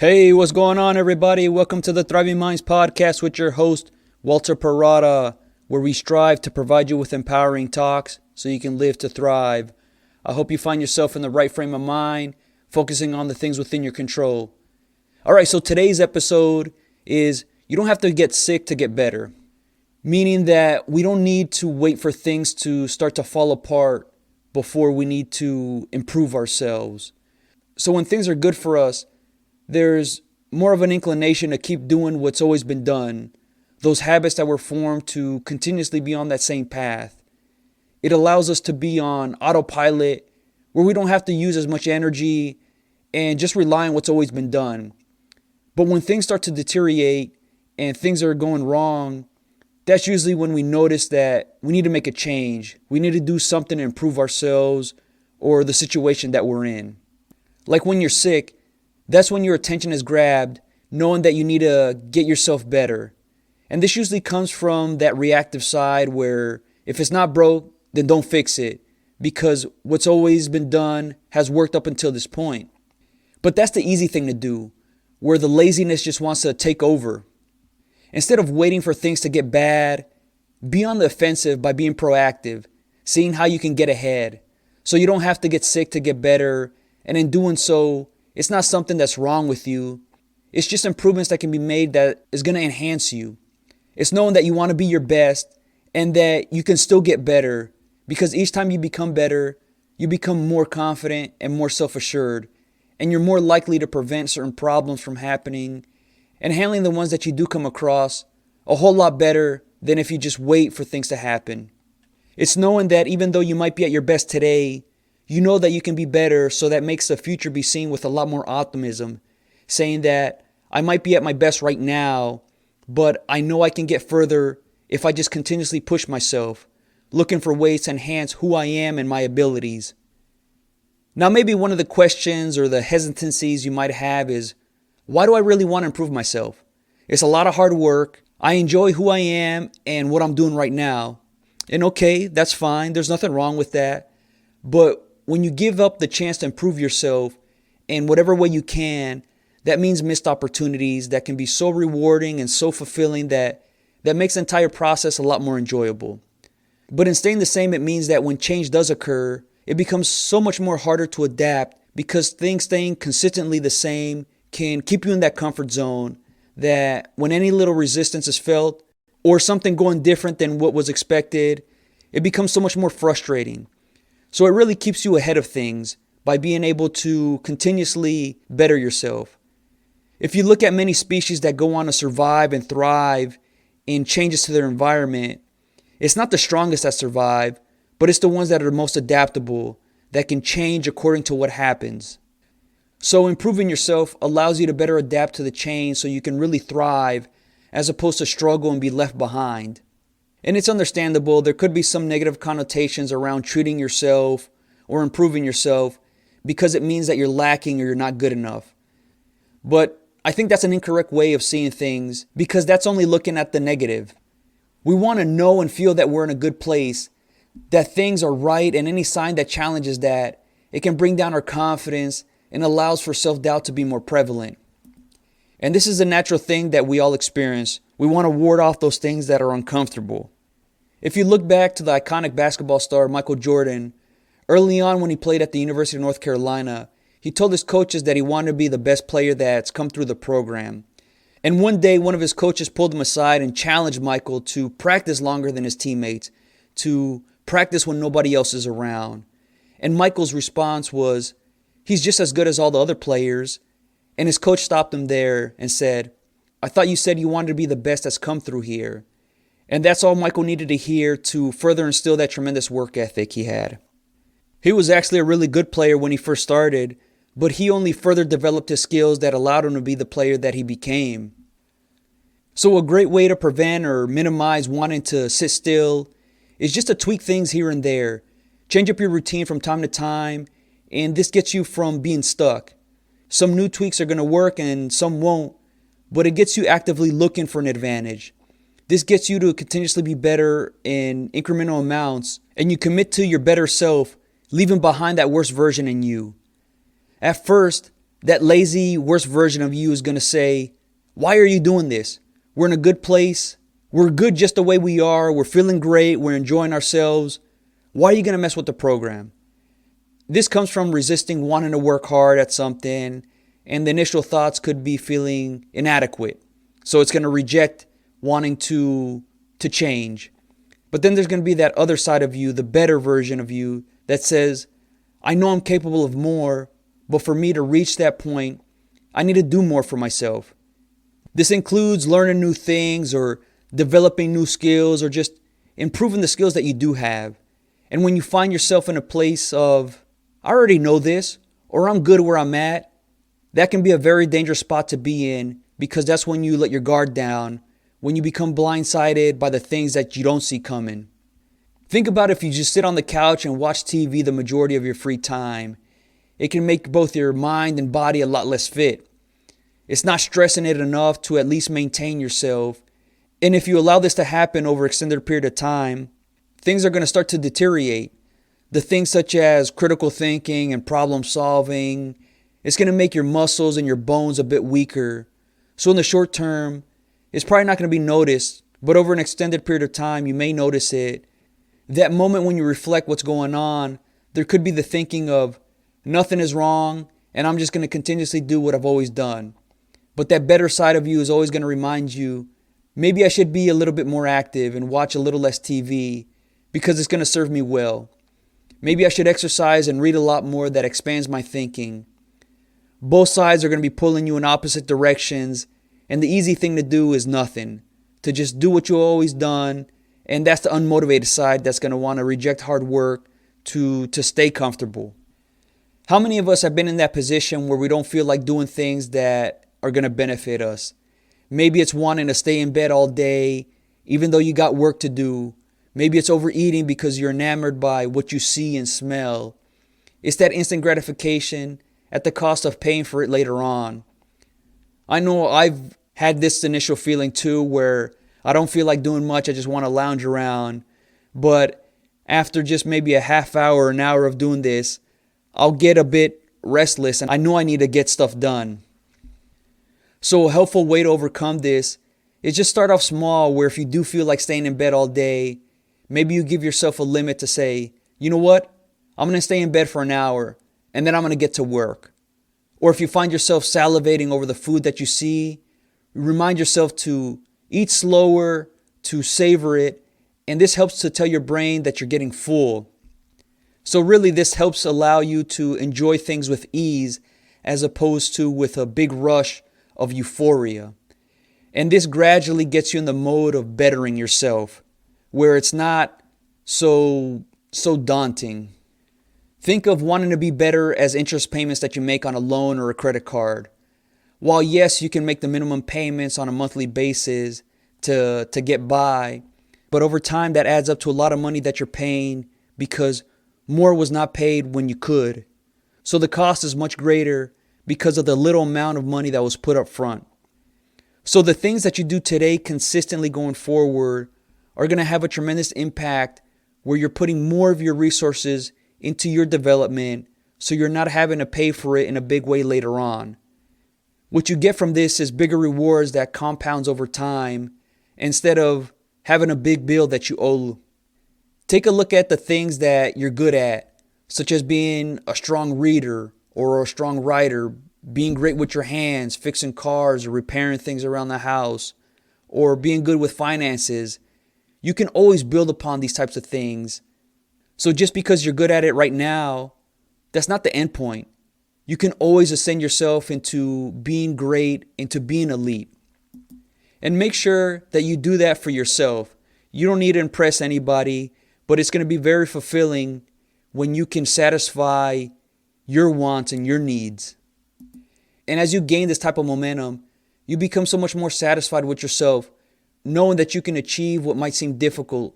Hey, what's going on, everybody? Welcome to the Thriving Minds podcast with your host, Walter Parada, where we strive to provide you with empowering talks so you can live to thrive. I hope you find yourself in the right frame of mind, focusing on the things within your control. All right, so today's episode is you don't have to get sick to get better, meaning that we don't need to wait for things to start to fall apart before we need to improve ourselves. So when things are good for us, there's more of an inclination to keep doing what's always been done, those habits that were formed to continuously be on that same path. It allows us to be on autopilot where we don't have to use as much energy and just rely on what's always been done. But when things start to deteriorate and things are going wrong, that's usually when we notice that we need to make a change. We need to do something to improve ourselves or the situation that we're in. Like when you're sick, that's when your attention is grabbed, knowing that you need to get yourself better. And this usually comes from that reactive side where if it's not broke, then don't fix it, because what's always been done has worked up until this point. But that's the easy thing to do, where the laziness just wants to take over. Instead of waiting for things to get bad, be on the offensive by being proactive, seeing how you can get ahead, so you don't have to get sick to get better, and in doing so, it's not something that's wrong with you. It's just improvements that can be made that is going to enhance you. It's knowing that you want to be your best and that you can still get better, because each time you become better, you become more confident and more self-assured, and you're more likely to prevent certain problems from happening and handling the ones that you do come across a whole lot better than if you just wait for things to happen. It's knowing that even though you might be at your best today, you know that you can be better, so that makes the future be seen with a lot more optimism, saying that I might be at my best right now, but I know I can get further if I just continuously push myself, looking for ways to enhance who I am and my abilities. Now, maybe one of the questions or the hesitancies you might have is, why do I really want to improve myself? It's a lot of hard work. I enjoy who I am and what I'm doing right now. And okay, that's fine. There's nothing wrong with that. But when you give up the chance to improve yourself in whatever way you can, that means missed opportunities that can be so rewarding and so fulfilling that makes the entire process a lot more enjoyable. But in staying the same, it means that when change does occur, it becomes so much more harder to adapt, because things staying consistently the same can keep you in that comfort zone, that when any little resistance is felt or something going different than what was expected, it becomes so much more frustrating. So it really keeps you ahead of things by being able to continuously better yourself. If you look at many species that go on to survive and thrive in changes to their environment, it's not the strongest that survive, but it's the ones that are most adaptable, that can change according to what happens. So improving yourself allows you to better adapt to the change so you can really thrive, as opposed to struggle and be left behind. And it's understandable, there could be some negative connotations around treating yourself or improving yourself because it means that you're lacking or you're not good enough. But I think that's an incorrect way of seeing things, because that's only looking at the negative. We want to know and feel that we're in a good place, that things are right, and any sign that challenges that, it can bring down our confidence and allows for self-doubt to be more prevalent. And this is a natural thing that we all experience. We want to ward off those things that are uncomfortable. If you look back to the iconic basketball star Michael Jordan, early on when he played at the University of North Carolina, he told his coaches that he wanted to be the best player that's come through the program. And one day, one of his coaches pulled him aside and challenged Michael to practice longer than his teammates, to practice when nobody else is around. And Michael's response was, he's just as good as all the other players. And his coach stopped him there and said, I thought you said you wanted to be the best that's come through here. And that's all Michael needed to hear to further instill that tremendous work ethic he had. He was actually a really good player when he first started, but he only further developed his skills that allowed him to be the player that he became. So a great way to prevent or minimize wanting to sit still is just to tweak things here and there. Change up your routine from time to time, and this gets you from being stuck. Some new tweaks are going to work and some won't, but it gets you actively looking for an advantage. This gets you to continuously be better in incremental amounts, and you commit to your better self, leaving behind that worst version in you. At first, that lazy, worst version of you is going to say, why are you doing this? We're in a good place. We're good just the way we are. We're feeling great. We're enjoying ourselves. Why are you going to mess with the program? This comes from resisting wanting to work hard at something, and the initial thoughts could be feeling inadequate. So it's going to reject wanting to change. But then there's going to be that other side of you, the better version of you, that says, I know I'm capable of more, but for me to reach that point, I need to do more for myself. This includes learning new things or developing new skills or just improving the skills that you do have. And when you find yourself in a place of, I already know this, or I'm good where I'm at, that can be a very dangerous spot to be in, because that's when you let your guard down, when you become blindsided by the things that you don't see coming. Think about if you just sit on the couch and watch TV the majority of your free time. It can make both your mind and body a lot less fit. It's not stressing it enough to at least maintain yourself. And if you allow this to happen over an extended period of time, things are going to start to deteriorate. The things such as critical thinking and problem solving, it's going to make your muscles and your bones a bit weaker. So in the short term, it's probably not going to be noticed, but over an extended period of time, you may notice it. That moment when you reflect what's going on, there could be the thinking of, nothing is wrong, and I'm just going to continuously do what I've always done. But that better side of you is always going to remind you, maybe I should be a little bit more active and watch a little less TV because it's going to serve me well. Maybe I should exercise and read a lot more that expands my thinking. Both sides are going to be pulling you in opposite directions, and the easy thing to do is nothing. To just do what you've always done, and that's the unmotivated side that's going to want to reject hard work to stay comfortable. How many of us have been in that position where we don't feel like doing things that are going to benefit us? Maybe it's wanting to stay in bed all day, even though you got work to do. Maybe it's overeating because you're enamored by what you see and smell. It's that instant gratification at the cost of paying for it later on. I know I've had this initial feeling too, where I don't feel like doing much. I just want to lounge around. But after just maybe a half hour or an hour of doing this, I'll get a bit restless and I know I need to get stuff done. So a helpful way to overcome this is just start off small, where if you do feel like staying in bed all day, maybe you give yourself a limit to say, you know what? I'm going to stay in bed for an hour and then I'm going to get to work. Or if you find yourself salivating over the food that you see, remind yourself to eat slower, to savor it, and this helps to tell your brain that you're getting full. So really this helps allow you to enjoy things with ease as opposed to with a big rush of euphoria. And this gradually gets you in the mode of bettering yourself, where it's not so daunting. Think of wanting to be better as interest payments that you make on a loan or a credit card. While yes, you can make the minimum payments on a monthly basis to get by, but over time that adds up to a lot of money that you're paying because more was not paid when you could. So the cost is much greater because of the little amount of money that was put up front. So the things that you do today consistently going forward are going to have a tremendous impact, where you're putting more of your resources into your development so you're not having to pay for it in a big way later on. What you get from this is bigger rewards that compounds over time instead of having a big bill that you owe. Take a look at the things that you're good at, such as being a strong reader or a strong writer, being great with your hands, fixing cars or repairing things around the house, or being good with finances. You can always build upon these types of things. So just because you're good at it right now, that's not the end point. You can always ascend yourself into being great, into being elite. And make sure that you do that for yourself. You don't need to impress anybody, but it's going to be very fulfilling when you can satisfy your wants and your needs. And as you gain this type of momentum, you become so much more satisfied with yourself, knowing that you can achieve what might seem difficult.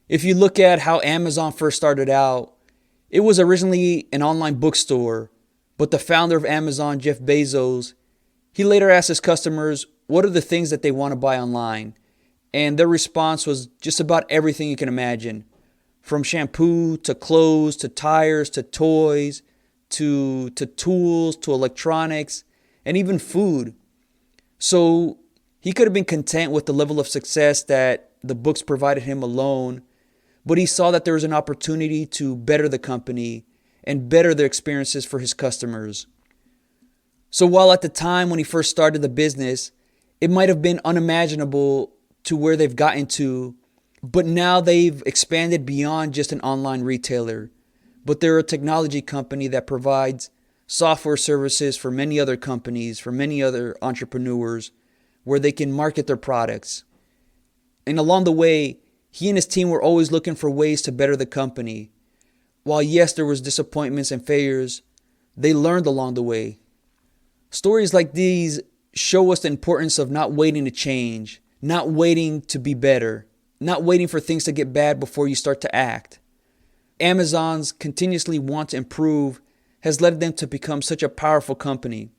If you look at how Amazon first started out, it was originally an online bookstore, but the founder of Amazon, Jeff Bezos, he later asked his customers, what are the things that they want to buy online? And their response was just about everything you can imagine, from shampoo to clothes to tires to toys to tools, to electronics, and even food. So he could have been content with the level of success that the books provided him alone, but he saw that there was an opportunity to better the company and better the experiences for his customers. So while at the time when he first started the business, it might have been unimaginable to where they've gotten to, but now they've expanded beyond just an online retailer. But they're a technology company that provides software services for many other companies, for many other entrepreneurs, where they can market their products. And along the way, he and his team were always looking for ways to better the company. While yes, there was disappointments and failures, they learned along the way. Stories like these show us the importance of not waiting to change, not waiting to be better, not waiting for things to get bad before you start to act. Amazon's continuously want to improve has led them to become such a powerful company.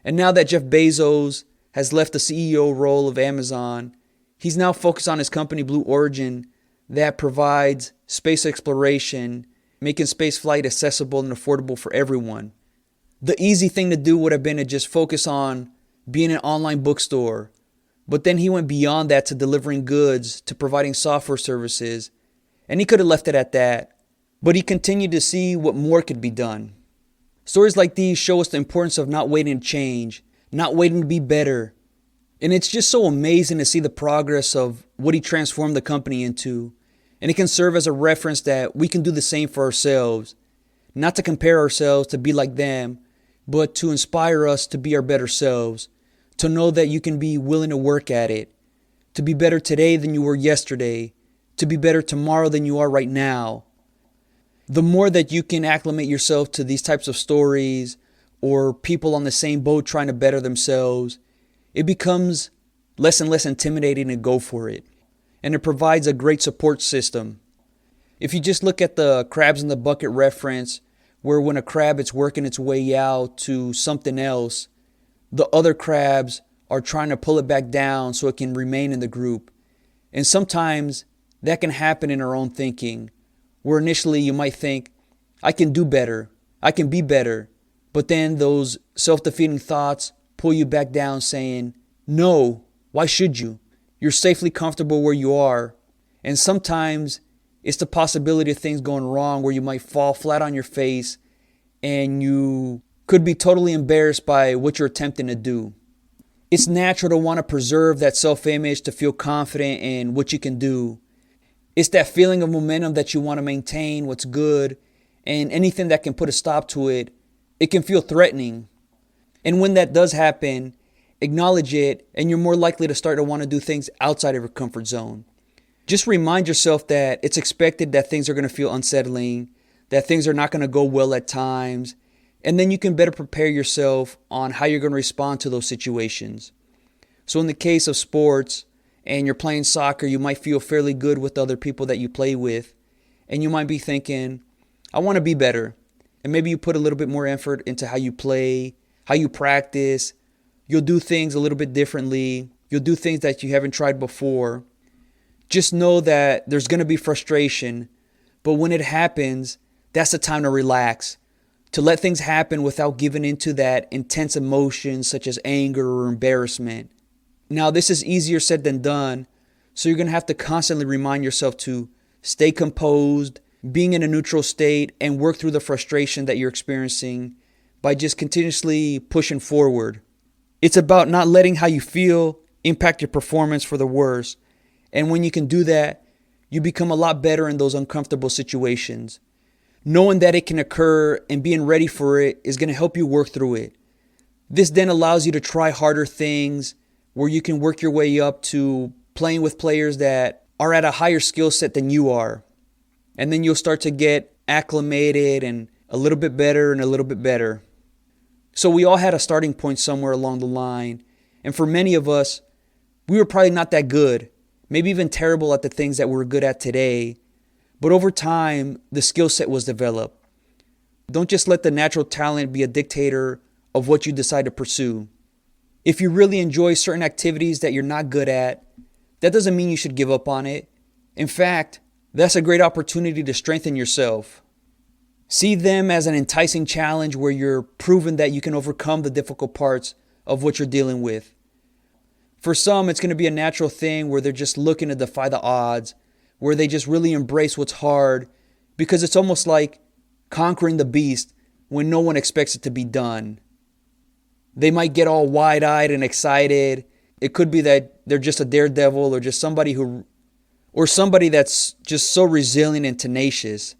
And now that Jeff Bezos has left the CEO role of Amazon, he's now focused on his company Blue Origin that provides space exploration, making space flight accessible and affordable for everyone. The easy thing to do would have been to just focus on being an online bookstore, but then he went beyond that to delivering goods, to providing software services, and he could have left it at that, but he continued to see what more could be done. Stories like these show us the importance of not waiting to change, not waiting to be better. And it's just so amazing to see the progress of what he transformed the company into. And it can serve as a reference that we can do the same for ourselves. Not to compare ourselves to be like them, but to inspire us to be our better selves. To know that you can be willing to work at it. To be better today than you were yesterday. To be better tomorrow than you are right now. The more that you can acclimate yourself to these types of stories or people on the same boat trying to better themselves, it becomes less and less intimidating to go for it. And it provides a great support system. If you just look at the crabs in the bucket reference, where when a crab is working its way out to something else, the other crabs are trying to pull it back down so it can remain in the group. And sometimes that can happen in our own thinking, where initially you might think, I can do better, I can be better. But then those self-defeating thoughts pull you back down saying, no, why should you? You're safely comfortable where you are. And sometimes it's the possibility of things going wrong where you might fall flat on your face and you could be totally embarrassed by what you're attempting to do. It's natural to want to preserve that self-image, to feel confident in what you can do. It's that feeling of momentum that you want to maintain what's good, and anything that can put a stop to it, it can feel threatening. And when that does happen, acknowledge it, and you're more likely to start to want to do things outside of your comfort zone. Just remind yourself that it's expected that things are going to feel unsettling, that things are not going to go well at times, and then you can better prepare yourself on how you're going to respond to those situations. So in the case of sports, and you're playing soccer, you might feel fairly good with other people that you play with, and you might be thinking, I want to be better. And maybe you put a little bit more effort into how you play, how you practice. You'll do things a little bit differently. You'll do things that you haven't tried before. Just know that there's going to be frustration, but when it happens, that's the time to relax, to let things happen without giving into that intense emotion such as anger or embarrassment. Now, this is easier said than done, so you're going to have to constantly remind yourself to stay composed, being in a neutral state, and work through the frustration that you're experiencing by just continuously pushing forward. It's about not letting how you feel impact your performance for the worse. And when you can do that, you become a lot better in those uncomfortable situations. Knowing that it can occur and being ready for it is going to help you work through it. This then allows you to try harder things, where you can work your way up to playing with players that are at a higher skill set than you are. And then you'll start to get acclimated and a little bit better and a little bit better. So we all had a starting point somewhere along the line. And for many of us, we were probably not that good, maybe even terrible at the things that we're good at today. But over time, the skill set was developed. Don't just let the natural talent be a dictator of what you decide to pursue. If you really enjoy certain activities that you're not good at, that doesn't mean you should give up on it. In fact, that's a great opportunity to strengthen yourself. See them as an enticing challenge where you're proven that you can overcome the difficult parts of what you're dealing with. For some, it's going to be a natural thing where they're just looking to defy the odds, where they just really embrace what's hard because it's almost like conquering the beast when no one expects it to be done. They might get all wide-eyed and excited. It could be that they're just a daredevil or just somebody that's just so resilient and tenacious.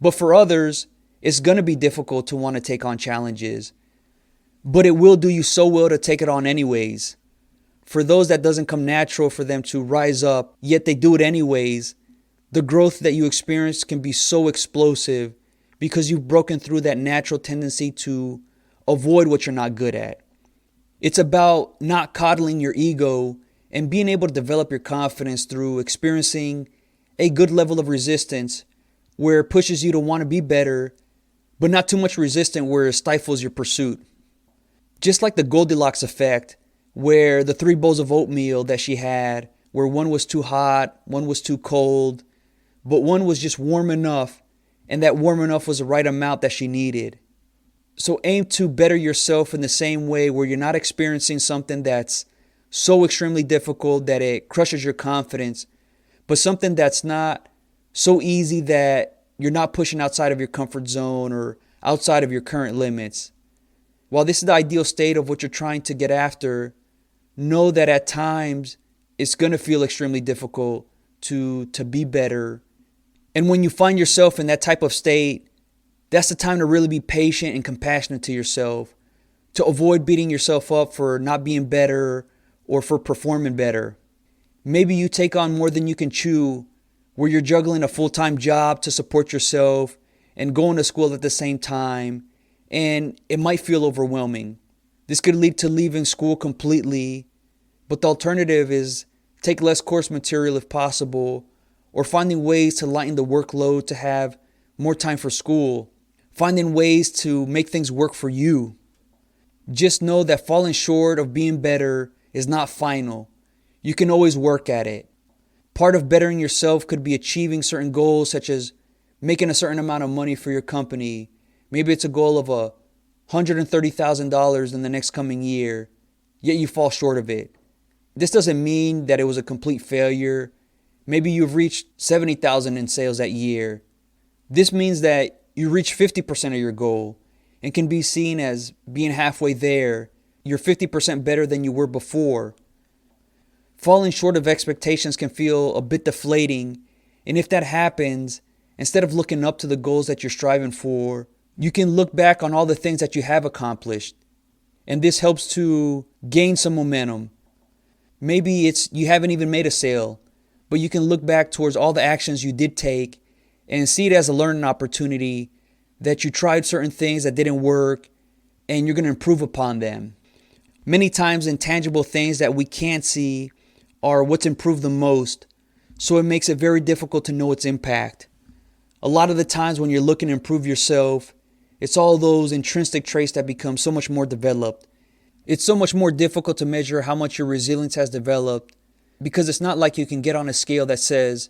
But for others, it's going to be difficult to want to take on challenges. But it will do you so well to take it on anyways. For those that doesn't come natural for them to rise up, yet they do it anyways, the growth that you experience can be so explosive because you've broken through that natural tendency to avoid what you're not good at. It's about not coddling your ego and being able to develop your confidence through experiencing a good level of resistance where it pushes you to want to be better, but not too much resistance where it stifles your pursuit. Just like the Goldilocks effect, where the 3 bowls of oatmeal that she had, where one was too hot, one was too cold, but one was just warm enough, and that warm enough was the right amount that she needed. So aim to better yourself in the same way where you're not experiencing something that's so extremely difficult that it crushes your confidence, but something that's not so easy that you're not pushing outside of your comfort zone or outside of your current limits. While this is the ideal state of what you're trying to get after, know that at times it's going to feel extremely difficult to be better. And when you find yourself in that type of state, that's the time to really be patient and compassionate to yourself, to avoid beating yourself up for not being better or for performing better. Maybe you take on more than you can chew, where you're juggling a full-time job to support yourself and going to school at the same time, and it might feel overwhelming. This could lead to leaving school completely, but the alternative is take less course material if possible, or finding ways to lighten the workload to have more time for school, finding ways to make things work for you. Just know that falling short of being better is not final. You can always work at it. Part of bettering yourself could be achieving certain goals, such as making a certain amount of money for your company. Maybe it's a goal of $130,000 in the next coming year, yet you fall short of it. This doesn't mean that it was a complete failure. Maybe you've reached $70,000 in sales that year. This means that you reached 50% of your goal and can be seen as being halfway there. You're 50% better than you were before. Falling short of expectations can feel a bit deflating, and if that happens, instead of looking up to the goals that you're striving for, you can look back on all the things that you have accomplished, and this helps to gain some momentum. Maybe it's you haven't even made a sale, but you can look back towards all the actions you did take and see it as a learning opportunity that you tried certain things that didn't work and you're going to improve upon them. Many times intangible things that we can't see are what's improved the most, so it makes it very difficult to know its impact. A lot of the times when you're looking to improve yourself, it's all those intrinsic traits that become so much more developed. It's so much more difficult to measure how much your resilience has developed because it's not like you can get on a scale that says,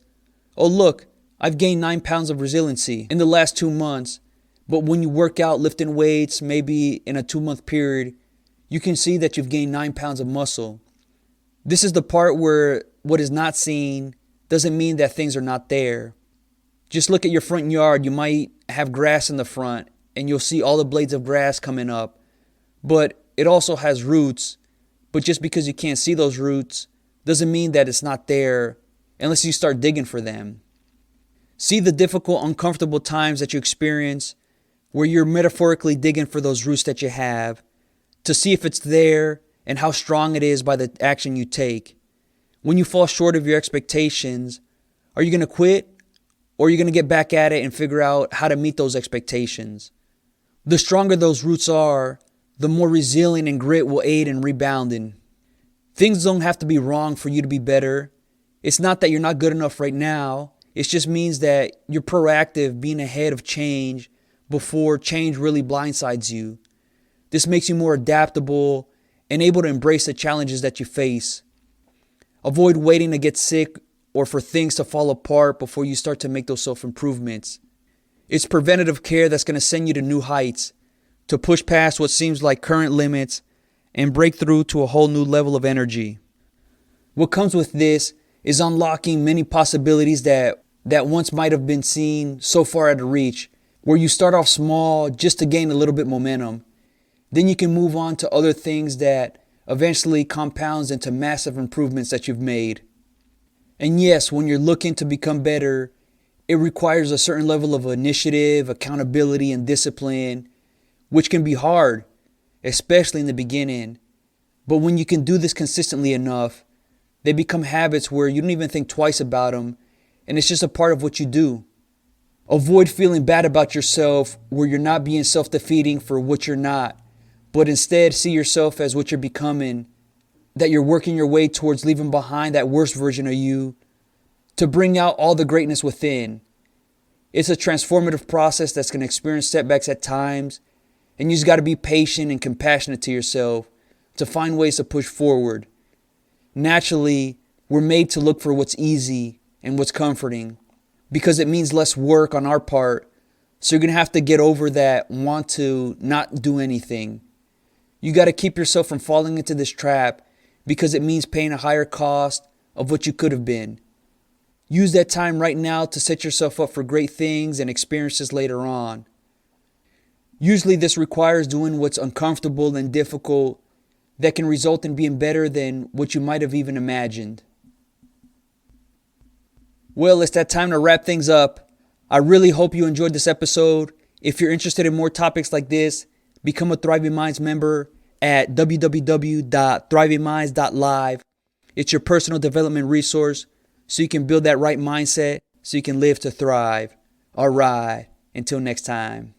oh look, I've gained 9 pounds of resiliency in the last 2 months. But when you work out lifting weights, maybe in a 2-month period, you can see that you've gained 9 pounds of muscle. This is the part where what is not seen doesn't mean that things are not there. Just look at your front yard. You might have grass in the front and you'll see all the blades of grass coming up. But it also has roots. But just because you can't see those roots doesn't mean that it's not there unless you start digging for them. See the difficult, uncomfortable times that you experience where you're metaphorically digging for those roots that you have to see if it's there and how strong it is by the action you take. When you fall short of your expectations, are you going to quit or are you going to get back at it and figure out how to meet those expectations? The stronger those roots are, the more resilient and grit will aid in rebounding. Things don't have to be wrong for you to be better. It's not that you're not good enough right now. It just means that you're proactive, being ahead of change before change really blindsides you. This makes you more adaptable and able to embrace the challenges that you face. Avoid waiting to get sick or for things to fall apart before you start to make those self-improvements. It's preventative care that's going to send you to new heights, to push past what seems like current limits and break through to a whole new level of energy. What comes with this is unlocking many possibilities that once might have been seen so far out of reach, where you start off small just to gain a little bit momentum. Then you can move on to other things that eventually compounds into massive improvements that you've made. And yes, when you're looking to become better, it requires a certain level of initiative, accountability, and discipline, which can be hard, especially in the beginning. But when you can do this consistently enough, they become habits where you don't even think twice about them, and it's just a part of what you do. Avoid feeling bad about yourself where you're not being self-defeating for what you're not, but instead see yourself as what you're becoming, that you're working your way towards leaving behind that worst version of you to bring out all the greatness within. It's a transformative process that's going to experience setbacks at times, and you just got to be patient and compassionate to yourself to find ways to push forward. Naturally, we're made to look for what's easy and what's comforting because it means less work on our part. So you're going to have to get over that want to not do anything. You got to keep yourself from falling into this trap because it means paying a higher cost of what you could have been. Use that time right now to set yourself up for great things and experiences later on. Usually this requires doing what's uncomfortable and difficult that can result in being better than what you might have even imagined. Well, it's that time to wrap things up. I really hope you enjoyed this episode. If you're interested in more topics like this, become a Thriving Minds member at www.thrivingminds.live. It's your personal development resource so you can build that right mindset so you can live to thrive. All right, until next time.